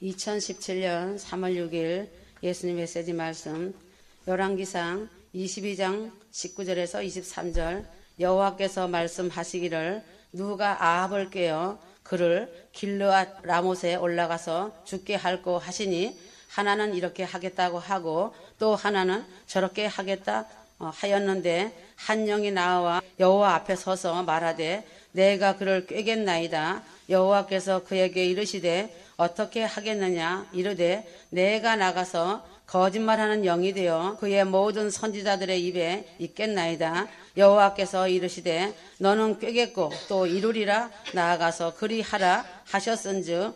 2017년 3월 6일 예수님 메시지 말씀 열왕기상 22장 19절에서 23절 여호와께서 말씀하시기를 누가 아합을 깨어 그를 길르앗 라못에 올라가서 죽게 할고 하시니 하나는 이렇게 하겠다고 하고 또 하나는 저렇게 하겠다 하였는데 한 영이 나와 여호와 앞에 서서 말하되 내가 그를 꾀겠나이다. 여호와께서 그에게 이르시되 어떻게 하겠느냐 이르되 내가 나가서 거짓말하는 영이 되어 그의 모든 선지자들의 입에 있겠나이다. 여호와께서 이르시되 너는 꾀겠고 또 이루리라. 나아가서 그리하라 하셨은즉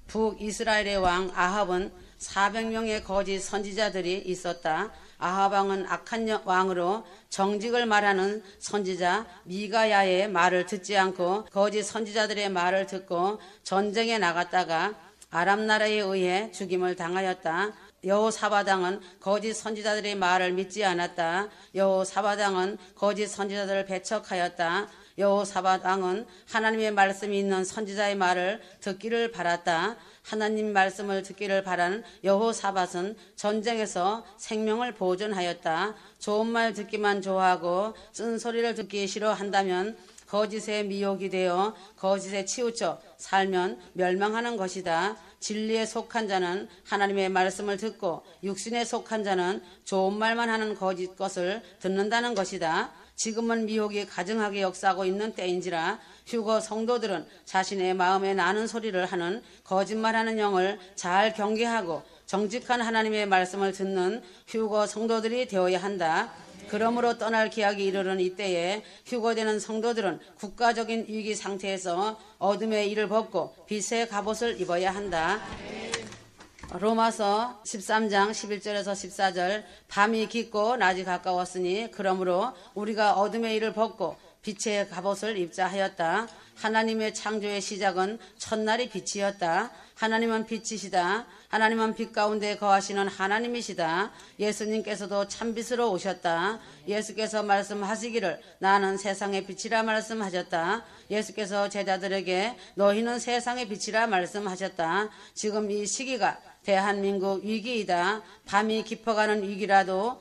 북이스라엘의 왕 아합은 400명의 거짓 선지자들이 있었다. 아합 왕은 악한 왕으로 정직을 말하는 선지자 미가야의 말을 듣지 않고 거짓 선지자들의 말을 듣고 전쟁에 나갔다가 아람 나라에 의해 죽임을 당하였다. 여호사밧 왕은 거짓 선지자들의 말을 믿지 않았다. 여호사밧 왕은 거짓 선지자들을 배척하였다. 여호사밧 왕은 하나님의 말씀이 있는 선지자의 말을 듣기를 바랐다. 하나님 말씀을 듣기를 바라는 여호사밧은 전쟁에서 생명을 보존하였다. 좋은 말 듣기만 좋아하고 쓴소리를 듣기 싫어한다면 거짓의 미혹이 되어 거짓에 치우쳐 살면 멸망하는 것이다. 진리에 속한 자는 하나님의 말씀을 듣고 육신에 속한 자는 좋은 말만 하는 거짓 것을 듣는다는 것이다. 지금은 미혹이 가증하게 역사하고 있는 때인지라 휴거 성도들은 자신의 마음에 나는 소리를 하는 거짓말하는 영을 잘 경계하고 정직한 하나님의 말씀을 듣는 휴거 성도들이 되어야 한다. 그러므로 떠날 기약이 이르는 이때에 휴거되는 성도들은 국가적인 위기 상태에서 어둠의 일을 벗고 빛의 갑옷을 입어야 한다. 로마서 13장 11절에서 14절 밤이 깊고 낮이 가까웠으니 그러므로 우리가 어둠의 일을 벗고 빛의 갑옷을 입자 하였다. 하나님의 창조의 시작은 첫날이 빛이었다. 하나님은 빛이시다. 하나님은 빛 가운데 거하시는 하나님이시다. 예수님께서도 참빛으로 오셨다. 예수께서 말씀하시기를 나는 세상의 빛이라 말씀하셨다. 예수께서 제자들에게 너희는 세상의 빛이라 말씀하셨다. 지금 이 시기가 대한민국 위기이다. 밤이 깊어가는 위기라도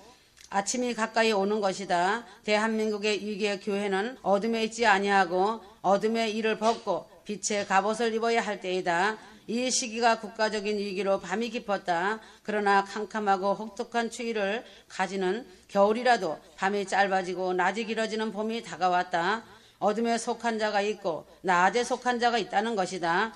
아침이 가까이 오는 것이다. 대한민국의 위기의 교회는 어둠에 있지 아니하고 어둠의 일을 벗고 빛의 갑옷을 입어야 할 때이다. 이 시기가 국가적인 위기로 밤이 깊었다. 그러나 캄캄하고 혹독한 추위를 가지는 겨울이라도 밤이 짧아지고 낮이 길어지는 봄이 다가왔다. 어둠에 속한 자가 있고 낮에 속한 자가 있다는 것이다.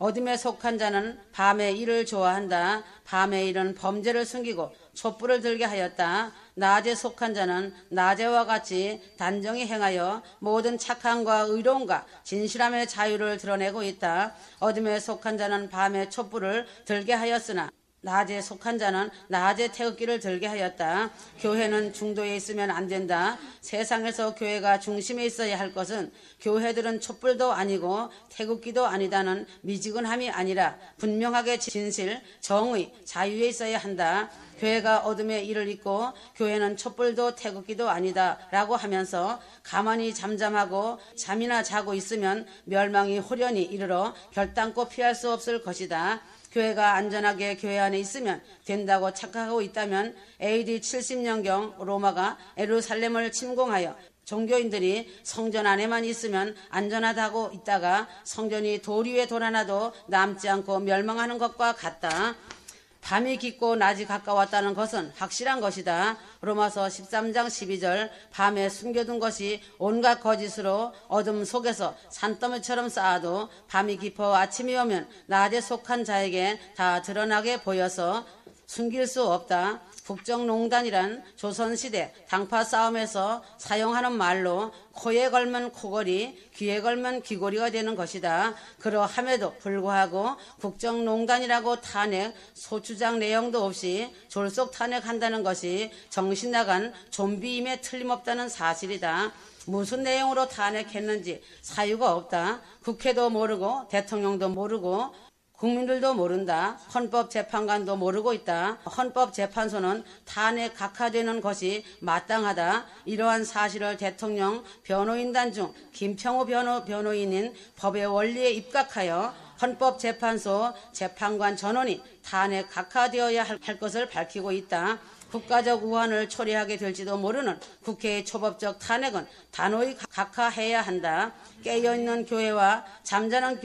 어둠에 속한 자는 밤의 일을 좋아한다. 밤의 일은 범죄를 숨기고 촛불을 들게 하였다. 낮에 속한 자는 낮에와 같이 단정히 행하여 모든 착함과 의로움과 진실함의 자유를 드러내고 있다. 어둠에 속한 자는 밤에 촛불을 들게 하였으나 낮에 속한 자는 낮에 태극기를 들게 하였다. 교회는 중도에 있으면 안 된다. 세상에서 교회가 중심에 있어야 할 것은 교회들은 촛불도 아니고 태극기도 아니다는 미지근함이 아니라 분명하게 진실, 정의, 자유에 있어야 한다. 교회가 어둠의 일을 입고 교회는 촛불도 태극기도 아니다 라고 하면서 가만히 잠잠하고 잠이나 자고 있으면 멸망이 호련히 이르러 결단코 피할 수 없을 것이다. 교회가 안전하게 교회 안에 있으면 된다고 착각하고 있다면 AD 70년경 로마가 예루살렘을 침공하여 종교인들이 성전 안에만 있으면 안전하다고 있다가 성전이 돌 위에 돌아나도 남지 않고 멸망하는 것과 같다. 밤이 깊고 낮이 가까웠다는 것은 확실한 것이다. 로마서 13장 12절 밤에 숨겨둔 것이 온갖 거짓으로 어둠 속에서 산더미처럼 쌓아도 밤이 깊어 아침이 오면 낮에 속한 자에게 다 드러나게 보여서 숨길 수 없다. 국정농단이란 조선시대 당파 싸움에서 사용하는 말로 코에 걸면 코걸이, 귀에 걸면 귀걸이가 되는 것이다. 그러함에도 불구하고 국정농단이라고 탄핵, 소추장 내용도 없이 졸속 탄핵한다는 것이 정신 나간 좀비임에 틀림없다는 사실이다. 무슨 내용으로 탄핵했는지 사유가 없다. 국회도 모르고 대통령도 모르고 국민들도 모른다. 헌법재판관도 모르고 있다. 헌법재판소는 탄핵 각하되는 것이 마땅하다. 이러한 사실을 대통령 변호인단 중 김평우 변호인인 법의 원리에 입각하여 헌법재판소 재판관 전원이 탄핵 각하되어야 할 것을 밝히고 있다. 국가적 우환을 초래하게 될지도 모르는 국회의 초법적 탄핵은 단호히 각하해야 한다. 깨어있는 교회와 잠자는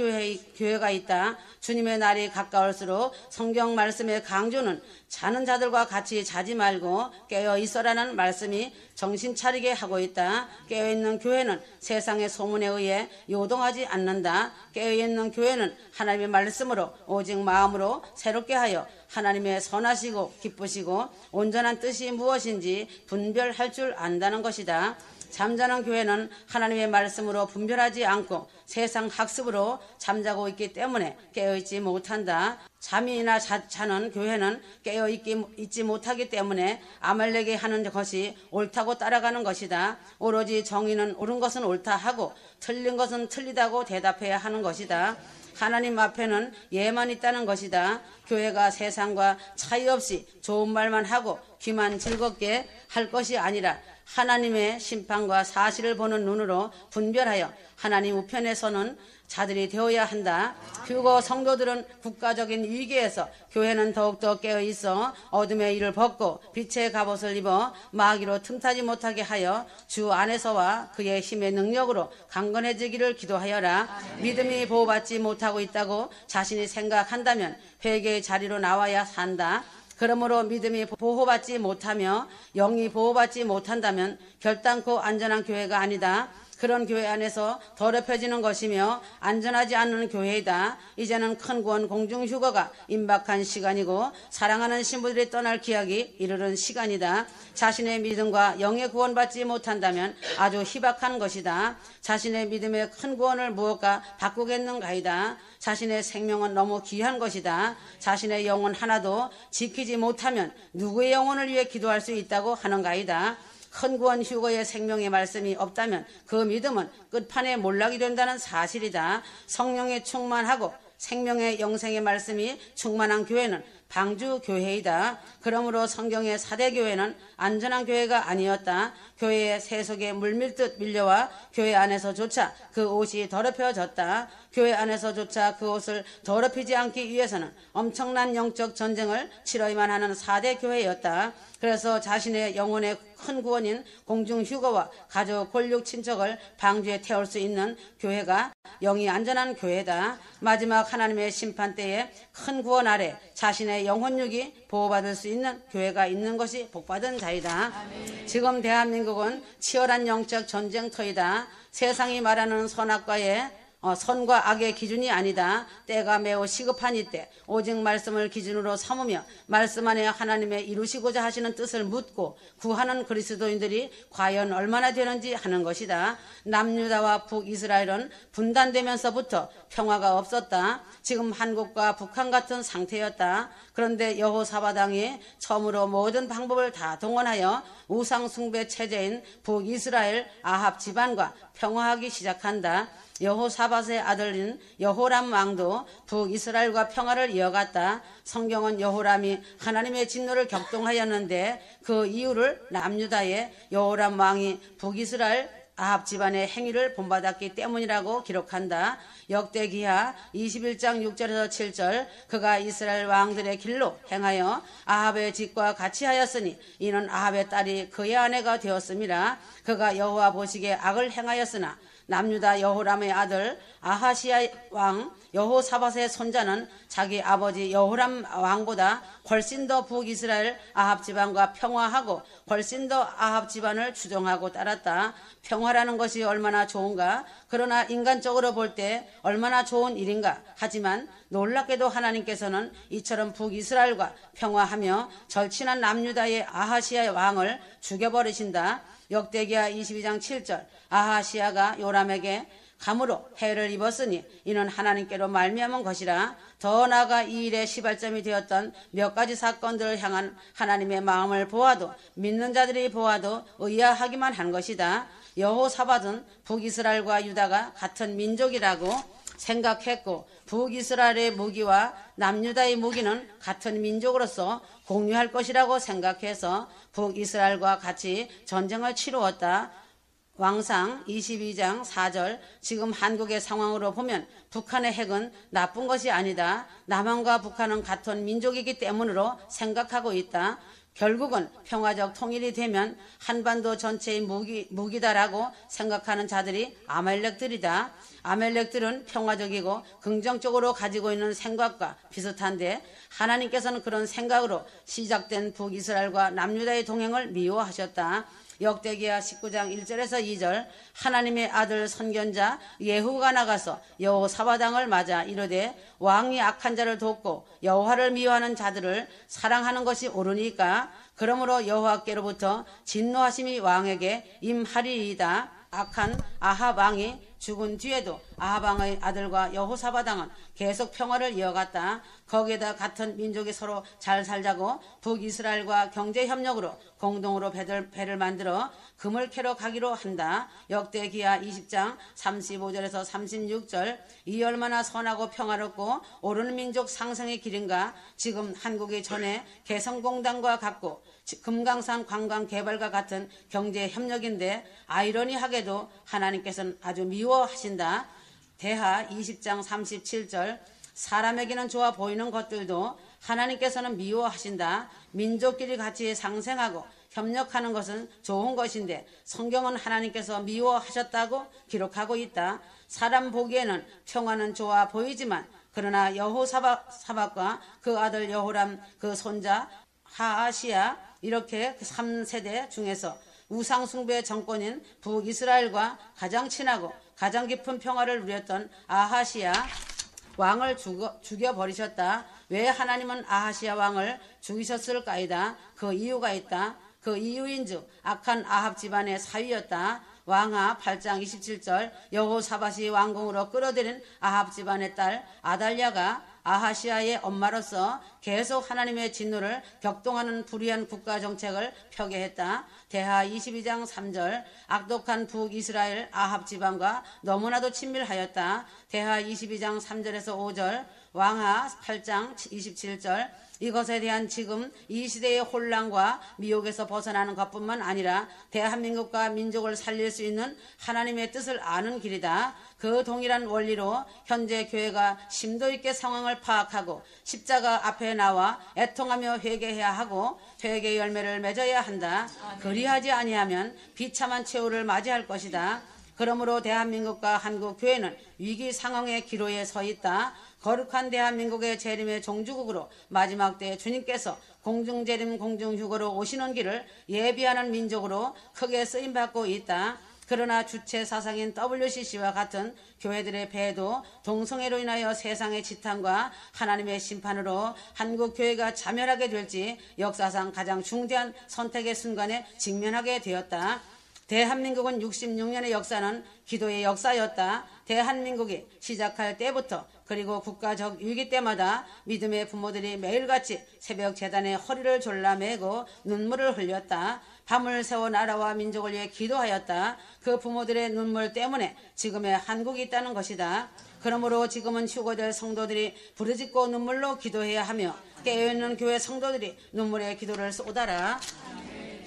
교회가 있다. 주님의 날이 가까울수록 성경 말씀의 강조는 자는 자들과 같이 자지 말고 깨어 있어라는 말씀이 정신 차리게 하고 있다. 깨어있는 교회는 세상의 소문에 의해 요동하지 않는다. 깨어있는 교회는 하나님의 말씀으로 오직 마음으로 새롭게 하여 하나님의 선하시고 기쁘시고 온전한 뜻이 무엇인지 분별할 줄 안다는 것이다. 잠자는 교회는 하나님의 말씀으로 분별하지 않고 세상 학습으로 잠자고 있기 때문에 깨어있지 못한다. 잠이나 자는 교회는 깨어있지 못하기 때문에 아말렉이 하는 것이 옳다고 따라가는 것이다. 오로지 정의는 옳은 것은 옳다 하고 틀린 것은 틀리다고 대답해야 하는 것이다. 하나님 앞에는 예만 있다는 것이다. 교회가 세상과 차이 없이 좋은 말만 하고 귀만 즐겁게 할 것이 아니라 하나님의 심판과 사실을 보는 눈으로 분별하여 하나님 우편에 서는 자들이 되어야 한다. 그리고 성도들은 국가적인 위기에서 교회는 더욱더 깨어있어 어둠의 일을 벗고 빛의 갑옷을 입어 마귀로 틈타지 못하게 하여 주 안에서와 그의 힘의 능력으로 강건해지기를 기도하여라. 믿음이 보호받지 못하고 있다고 자신이 생각한다면 회개의 자리로 나와야 산다. 그러므로 믿음이 보호받지 못하며 영이 보호받지 못한다면 결단코 안전한 교회가 아니다. 그런 교회 안에서 더럽혀지는 것이며 안전하지 않은 교회이다. 이제는 큰 구원 공중휴거가 임박한 시간이고 사랑하는 신부들이 떠날 기약이 이르는 시간이다. 자신의 믿음과 영의 구원받지 못한다면 아주 희박한 것이다. 자신의 믿음의 큰 구원을 무엇과 바꾸겠는가이다. 자신의 생명은 너무 귀한 것이다. 자신의 영혼 하나도 지키지 못하면 누구의 영혼을 위해 기도할 수 있다고 하는가이다. 큰 구원 휴거의 생명의 말씀이 없다면 그 믿음은 끝판에 몰락이 된다는 사실이다. 성령에 충만하고 생명의 영생의 말씀이 충만한 교회는 방주교회이다. 그러므로 성경의 4대 교회는 안전한 교회가 아니었다. 교회의 세속에 물밀듯 밀려와 교회 안에서조차 그 옷이 더럽혀졌다. 교회 안에서조차 그 옷을 더럽히지 않기 위해서는 엄청난 영적 전쟁을 치러야만 하는 4대 교회였다. 그래서 자신의 영혼의 큰 구원인 공중휴거와 가족, 권력, 친척을 방주에 태울 수 있는 교회가 영이 안전한 교회다. 마지막 하나님의 심판 때에 큰 구원 아래 자신의 영혼육이 보호받을 수 있는 교회가 있는 것이 복받은 자이다. 아멘. 지금 대한민국은 치열한 영적 전쟁터이다. 세상이 말하는 선악과의 선과 악의 기준이 아니다. 때가 매우 시급한 이때 오직 말씀을 기준으로 삼으며 말씀 안에 하나님의 이루시고자 하시는 뜻을 묻고 구하는 그리스도인들이 과연 얼마나 되는지 하는 것이다. 남유다와 북이스라엘은 분단되면서부터 평화가 없었다. 지금 한국과 북한 같은 상태였다. 그런데 여호사밧 왕이 처음으로 모든 방법을 다 동원하여 우상숭배 체제인 북이스라엘 아합 집안과 평화하기 시작한다. 여호사밧의 아들인 여호람 왕도 북이스라엘과 평화를 이어갔다. 성경은 여호람이 하나님의 진노를 격동하였는데 그 이유를 남유다의 여호람 왕이 북이스라엘 아합 집안의 행위를 본받았기 때문이라고 기록한다. 역대기하 21장 6절에서 7절 그가 이스라엘 왕들의 길로 행하여 아합의 집과 같이 하였으니 이는 아합의 딸이 그의 아내가 되었음이라. 그가 여호와 보시기에 악을 행하였으나 남유다 여호람의 아들 아하시야 왕 여호사밧의 손자는 자기 아버지 여호람 왕보다 훨씬 더 북이스라엘 아합 집안과 평화하고 훨씬 더 아합 집안을 추종하고 따랐다. 평화라는 것이 얼마나 좋은가? 그러나 인간적으로 볼 때 얼마나 좋은 일인가? 하지만 놀랍게도 하나님께서는 이처럼 북이스라엘과 평화하며 절친한 남유다의 아하시야 왕을 죽여버리신다. 역대기하 22장 7절 아하시야가 요람에게 감으로 해를 입었으니 이는 하나님께로 말미암은 것이라. 더 나아가 이 일의 시발점이 되었던 몇 가지 사건들을 향한 하나님의 마음을 보아도 믿는 자들이 보아도 의아하기만 한 것이다. 여호사밧은 북이스라엘과 유다가 같은 민족이라고 생각했고 북이스라엘의 무기와 남유다의 무기는 같은 민족으로서 공유할 것이라고 생각해서 북이스라엘과 같이 전쟁을 치루었다. 왕상 22장 4절 지금 한국의 상황으로 보면 북한의 핵은 나쁜 것이 아니다. 남한과 북한은 같은 민족이기 때문으로 생각하고 있다. 결국은 평화적 통일이 되면 한반도 전체의 무기다라고 생각하는 자들이 아말렉들이다. 아말렉들은 평화적이고 긍정적으로 가지고 있는 생각과 비슷한데 하나님께서는 그런 생각으로 시작된 북이스라엘과 남유다의 동행을 미워하셨다. 역대기야 19장 1절에서 2절 하나님의 아들 선견자 예후가 나가서 여호사밧 왕을 맞아 이르되 왕이 악한 자를 돕고 여호와를 미워하는 자들을 사랑하는 것이 옳으니까 그러므로 여호와께로부터 진노하심이 왕에게 임하리이다. 악한 아합 왕이 죽은 뒤에도 아합 왕의 아들과 여호사밧 왕은 계속 평화를 이어갔다. 거기에다 같은 민족이 서로 잘 살자고 북이스라엘과 경제협력으로 공동으로 배를 만들어 금을 캐러 가기로 한다. 역대기야 20장 35절에서 36절 이 얼마나 선하고 평화롭고 옳은 민족 상승의 길인가. 지금 한국이 전에 개성공단과 같고 금강산 관광개발과 같은 경제협력인데 아이러니하게도 하나님께서는 아주 미워하신다. 대하 20장 37절 사람에게는 좋아 보이는 것들도 하나님께서는 미워하신다. 민족끼리 같이 상생하고 협력하는 것은 좋은 것인데 성경은 하나님께서 미워하셨다고 기록하고 있다. 사람 보기에는 평화는 좋아 보이지만 그러나 여호사밧과 그 아들 여호람 그 손자 하아시아 이렇게 3세대 중에서 우상숭배 정권인 북이스라엘과 가장 친하고 가장 깊은 평화를 누렸던 아하시아 왕을 죽여버리셨다. 왜 하나님은 아하시아 왕을 죽이셨을까이다. 그 이유가 있다. 그 이유인즉 악한 아합 집안의 사위였다. 왕하 8장 27절 여호사밧이 왕궁으로 끌어들인 아합 집안의 딸 아달랴가 아하시아의 엄마로서 계속 하나님의 진노를 격동하는 불의한 국가정책을 펴게 했다. 대하 22장 3절 악독한 북이스라엘 아합 집안과 너무나도 친밀하였다. 대하 22장 3절에서 5절 왕하 8장 27절 이것에 대한 지금 이 시대의 혼란과 미혹에서 벗어나는 것뿐만 아니라 대한민국과 민족을 살릴 수 있는 하나님의 뜻을 아는 길이다. 그 동일한 원리로 현재 교회가 심도 있게 상황을 파악하고 십자가 앞에 나와 애통하며 회개해야 하고 회개의 열매를 맺어야 한다. 그리하지 아니하면 비참한 최후를 맞이할 것이다. 그러므로 대한민국과 한국 교회는 위기 상황의 기로에 서 있다. 거룩한 대한민국의 재림의 종주국으로 마지막 때 주님께서 공중재림 공중휴거로 오시는 길을 예비하는 민족으로 크게 쓰임받고 있다. 그러나 주체 사상인 WCC와 같은 교회들의 배도 동성애로 인하여 세상의 지탄과 하나님의 심판으로 한국 교회가 자멸하게 될지 역사상 가장 중대한 선택의 순간에 직면하게 되었다. 대한민국은 66년의 역사는 기도의 역사였다. 대한민국이 시작할 때부터 그리고 국가적 위기 때마다 믿음의 부모들이 매일같이 새벽 재단에 허리를 졸라매고 눈물을 흘렸다. 밤을 새워 나라와 민족을 위해 기도하였다. 그 부모들의 눈물 때문에 지금의 한국이 있다는 것이다. 그러므로 지금은 휴거될 성도들이 부르짖고 눈물로 기도해야 하며 깨어있는 교회 성도들이 눈물의 기도를 쏟아라.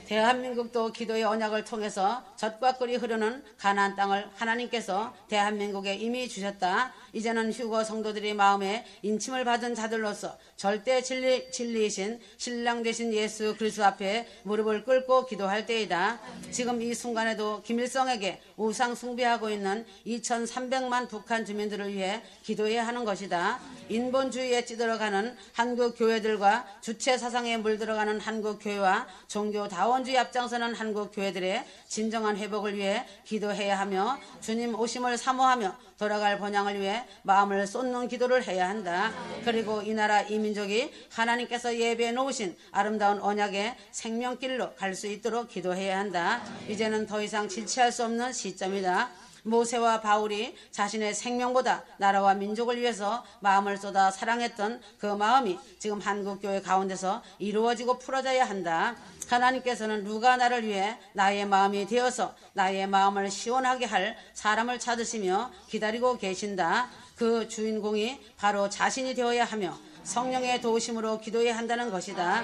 대한민국도 기도의 언약을 통해서 젖과 꿀이 흐르는 가나안 땅을 하나님께서 대한민국에 이미 주셨다. 이제는 휴거 성도들이 마음에 인침을 받은 자들로서 절대 진리이신 신랑 되신 예수 그리스도 앞에 무릎을 꿇고 기도할 때이다. 지금 이 순간에도 김일성에게 우상 숭배하고 있는 2300만 북한 주민들을 위해 기도해야 하는 것이다. 인본주의에 찌들어가는 한국 교회들과 주체 사상에 물들어가는 한국 교회와 종교다원주의 앞장서는 한국 교회들의 진정한 회복을 위해 기도해야 하며 주님 오심을 사모하며 돌아갈 번향을 위해 마음을 쏟는 기도를 해야 한다. 그리고 이 나라 이 민족이 하나님께서 예배해 놓으신 아름다운 언약의 생명길로 갈 수 있도록 기도해야 한다. 이제는 더 이상 지체할 수 없는 시점이다. 모세와 바울이 자신의 생명보다 나라와 민족을 위해서 마음을 쏟아 사랑했던 그 마음이 지금 한국교회 가운데서 이루어지고 풀어져야 한다. 하나님께서는 누가 나를 위해 나의 마음이 되어서 나의 마음을 시원하게 할 사람을 찾으시며 기다리고 계신다. 그 주인공이 바로 자신이 되어야 하며 성령의 도우심으로 기도해야 한다는 것이다.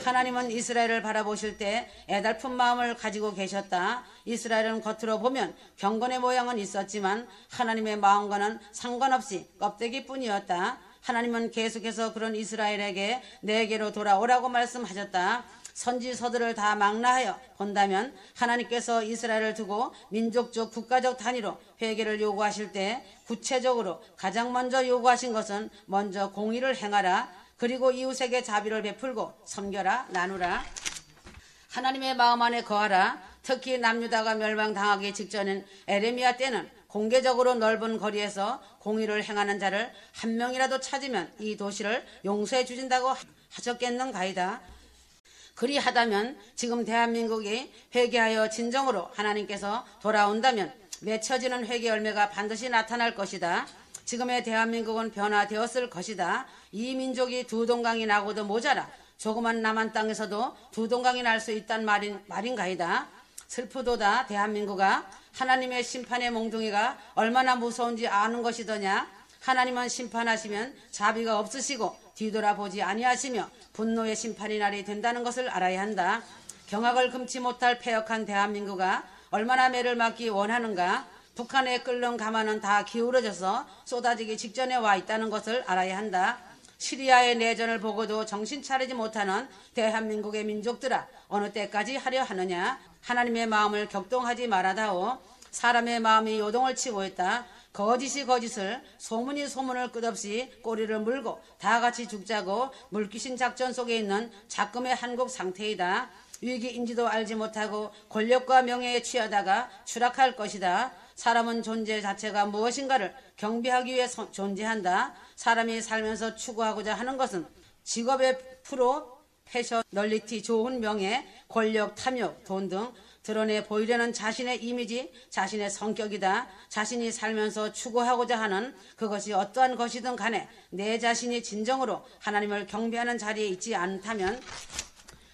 하나님은 이스라엘을 바라보실 때 애달픈 마음을 가지고 계셨다. 이스라엘은 겉으로 보면 경건의 모양은 있었지만 하나님의 마음과는 상관없이 껍데기뿐이었다. 하나님은 계속해서 그런 이스라엘에게 내게로 돌아오라고 말씀하셨다. 선지서들을 다 망라하여 본다면 하나님께서 이스라엘을 두고 민족적 국가적 단위로 회개를 요구하실 때 구체적으로 가장 먼저 요구하신 것은 먼저 공의를 행하라. 그리고 이웃에게 자비를 베풀고 섬겨라. 나누라. 하나님의 마음 안에 거하라. 특히 남유다가 멸망당하기 직전인 에레미야 때는 공개적으로 넓은 거리에서 공의를 행하는 자를 한 명이라도 찾으면 이 도시를 용서해 주신다고 하셨겠는가이다. 그리하다면 지금 대한민국이 회개하여 진정으로 하나님께서 돌아온다면 맺혀지는 회개 열매가 반드시 나타날 것이다. 지금의 대한민국은 변화되었을 것이다. 이 민족이 두 동강이 나고도 모자라 조그만 남한 땅에서도 두 동강이 날 수 있단 말인가이다. 슬프도다. 대한민국아, 하나님의 심판의 몽둥이가 얼마나 무서운지 아는 것이더냐. 하나님은 심판하시면 자비가 없으시고 뒤돌아보지 아니하시며 분노의 심판의 날이 된다는 것을 알아야 한다. 경악을 금치 못할 패역한 대한민국아, 얼마나 매를 맞기 원하는가. 북한의 끓는 가마는 다 기울어져서 쏟아지기 직전에 와 있다는 것을 알아야 한다. 시리아의 내전을 보고도 정신 차리지 못하는 대한민국의 민족들아, 어느 때까지 하려 하느냐. 하나님의 마음을 격동하지 말아다오. 사람의 마음이 요동을 치고 있다. 거짓이 거짓을, 소문이 소문을 끝없이 꼬리를 물고 다 같이 죽자고 물귀신 작전 속에 있는 작금의 한국 상태이다. 위기인지도 알지 못하고 권력과 명예에 취하다가 추락할 것이다. 사람은 존재 자체가 무엇인가를 경배하기 위해 존재한다. 사람이 살면서 추구하고자 하는 것은 직업의 프로, 패션, 널리티, 좋은 명예, 권력, 탐욕, 돈 등 드러내 보이려는 자신의 이미지, 자신의 성격이다. 자신이 살면서 추구하고자 하는 그것이 어떠한 것이든 간에 내 자신이 진정으로 하나님을 경배하는 자리에 있지 않다면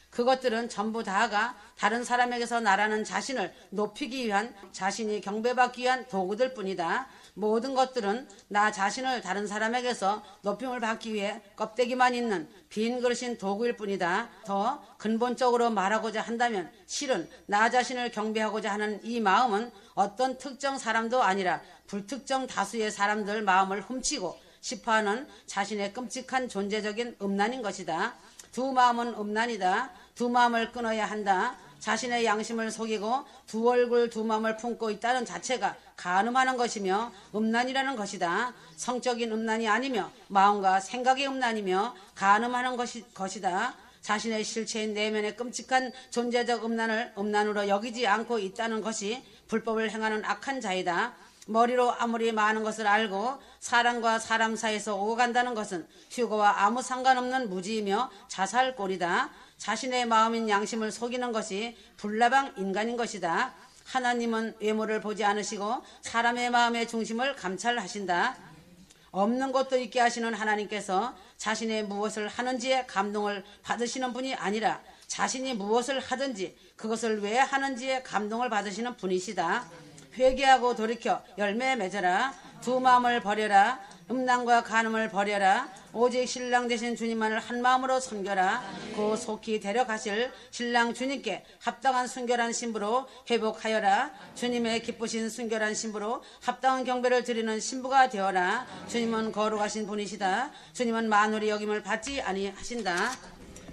그것들은 전부 다가 다른 사람에게서 나라는 자신을 높이기 위한, 자신이 경배받기 위한 도구들 뿐이다. 모든 것들은 나 자신을 다른 사람에게서 높임을 받기 위해 껍데기만 있는 빈 그릇인 도구일 뿐이다. 더 근본적으로 말하고자 한다면 실은 나 자신을 경배하고자 하는 이 마음은 어떤 특정 사람도 아니라 불특정 다수의 사람들 마음을 훔치고 싶어하는 자신의 끔찍한 존재적인 음란인 것이다. 두 마음은 음란이다. 두 마음을 끊어야 한다. 자신의 양심을 속이고 두 얼굴 두 마음을 품고 있다는 자체가 간음하는 것이며 음란이라는 것이다. 성적인 음란이 아니며 마음과 생각의 음란이며 간음하는 것이다. 자신의 실체인 내면의 끔찍한 존재적 음란을 음란으로 여기지 않고 있다는 것이 불법을 행하는 악한 자이다. 머리로 아무리 많은 것을 알고 사람과 사람 사이에서 오고 간다는 것은 휴거와 아무 상관없는 무지이며 자살꼴이다. 자신의 마음인 양심을 속이는 것이 불나방 인간인 것이다. 하나님은 외모를 보지 않으시고 사람의 마음의 중심을 감찰하신다. 없는 것도 있게 하시는 하나님께서 자신의 무엇을 하는지에 감동을 받으시는 분이 아니라 자신이 무엇을 하든지 그것을 왜 하는지에 감동을 받으시는 분이시다. 회개하고 돌이켜 열매 맺어라. 두 마음을 버려라. 음란과 간음을 버려라. 오직 신랑 되신 주님만을 한 마음으로 섬겨라. 그 속히 데려가실 신랑 주님께 합당한 순결한 신부로 회복하여라. 주님의 기쁘신 순결한 신부로 합당한 경배를 드리는 신부가 되어라. 주님은 거룩하신 분이시다. 주님은 만월의 여김을 받지 아니하신다.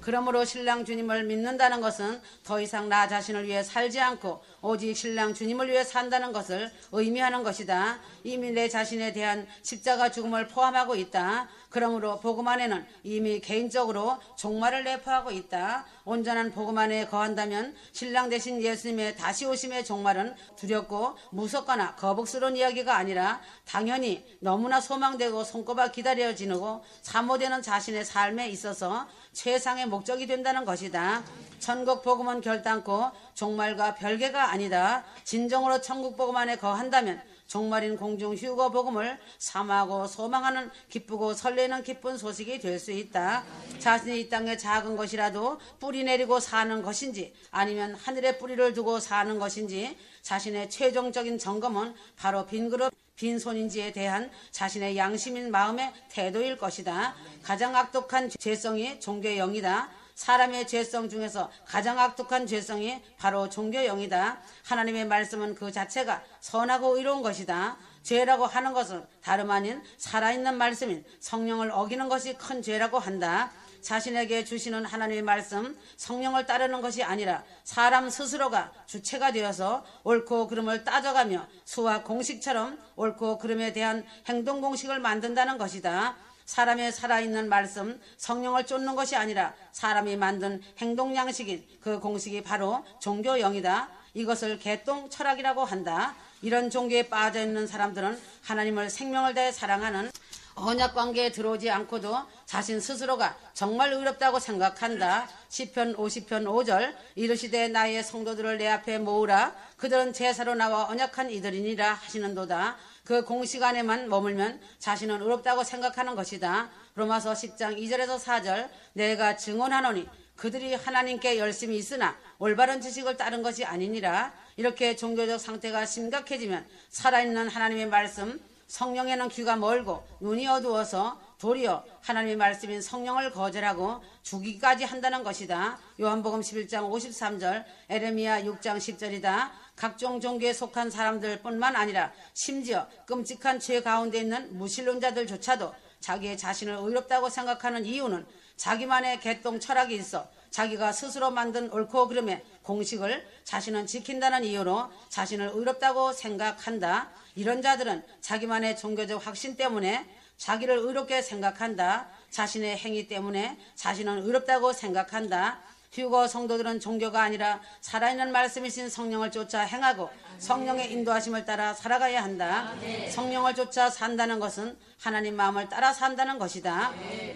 그러므로 신랑 주님을 믿는다는 것은 더 이상 나 자신을 위해 살지 않고 오직 신랑 주님을 위해 산다는 것을 의미하는 것이다. 이미 내 자신에 대한 십자가 죽음을 포함하고 있다. 그러므로 복음 안에는 이미 개인적으로 종말을 내포하고 있다. 온전한 복음 안에 거한다면 신랑 대신 예수님의 다시 오심의 종말은 두렵고 무섭거나 거북스러운 이야기가 아니라 당연히 너무나 소망되고 손꼽아 기다려지고 사모되는 자신의 삶에 있어서 최상의 목적이 된다는 것이다. 천국 복음은 결단코 종말과 별개가 아니다. 진정으로 천국 복음 안에 거한다면 종말인 공중 휴거 복음을 사모하고 소망하는 기쁘고 설레는 기쁜 소식이 될 수 있다. 자신이 이 땅의 작은 것이라도 뿌리 내리고 사는 것인지 아니면 하늘에 뿌리를 두고 사는 것인지 자신의 최종적인 점검은 바로 빈 그릇 빈손인지에 대한 자신의 양심인 마음의 태도일 것이다. 가장 악독한 죄성이 종교의 영이다. 사람의 죄성 중에서 가장 악독한 죄성이 바로 종교의 영이다. 하나님의 말씀은 그 자체가 선하고 의로운 것이다. 죄라고 하는 것은 다름 아닌 살아있는 말씀인 성령을 어기는 것이 큰 죄라고 한다. 자신에게 주시는 하나님의 말씀, 성령을 따르는 것이 아니라 사람 스스로가 주체가 되어서 옳고 그름을 따져가며 수학 공식처럼 옳고 그름에 대한 행동 공식을 만든다는 것이다. 사람의 살아있는 말씀, 성령을 쫓는 것이 아니라 사람이 만든 행동 양식인 그 공식이 바로 종교영이다. 이것을 개똥 철학이라고 한다. 이런 종교에 빠져있는 사람들은 하나님을 생명을 다해 사랑하는 언약 관계에 들어오지 않고도 자신 스스로가 정말 의롭다고 생각한다. 시편 50편 5절 이르시되 나의 성도들을 내 앞에 모으라. 그들은 제사로 나와 언약한 이들이니라 하시는도다. 그 공식 안에만 머물면 자신은 의롭다고 생각하는 것이다. 로마서 10장 2절에서 4절 내가 증언하노니 그들이 하나님께 열심히 있으나 올바른 지식을 따른 것이 아니니라. 이렇게 종교적 상태가 심각해지면 살아있는 하나님의 말씀, 성령에는 귀가 멀고 눈이 어두워서 도리어 하나님의 말씀인 성령을 거절하고 죽이기까지 한다는 것이다. 요한복음 11장 53절, 에레미야 6장 10절이다. 각종 종교에 속한 사람들 뿐만 아니라 심지어 끔찍한 죄 가운데 있는 무신론자들조차도 자기의 자신을 의롭다고 생각하는 이유는 자기만의 개똥 철학이 있어 자기가 스스로 만든 옳고 그름의 공식을 자신은 지킨다는 이유로 자신을 의롭다고 생각한다. 이런 자들은 자기만의 종교적 확신 때문에 자기를 의롭게 생각한다. 자신의 행위 때문에 자신은 의롭다고 생각한다. 휴거 성도들은 종교가 아니라 살아있는 말씀이신 성령을 쫓아 행하고 성령의 인도하심을 따라 살아가야 한다. 성령을 쫓아 산다는 것은 하나님 마음을 따라 산다는 것이다.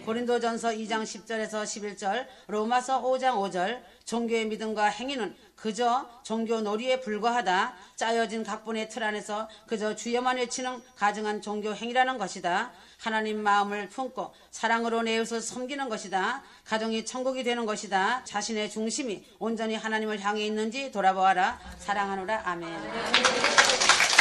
고린도전서 2장 10절에서 11절, 로마서 5장 5절 종교의 믿음과 행위는 그저 종교 놀이에 불과하다. 짜여진 각본의 틀 안에서 그저 주여만 외치는 가증한 종교 행위라는 것이다. 하나님 마음을 품고 사랑으로 내 이웃을 섬기는 것이다. 가정이 천국이 되는 것이다. 자신의 중심이 온전히 하나님을 향해 있는지 돌아보아라. 사랑하노라. 아멘.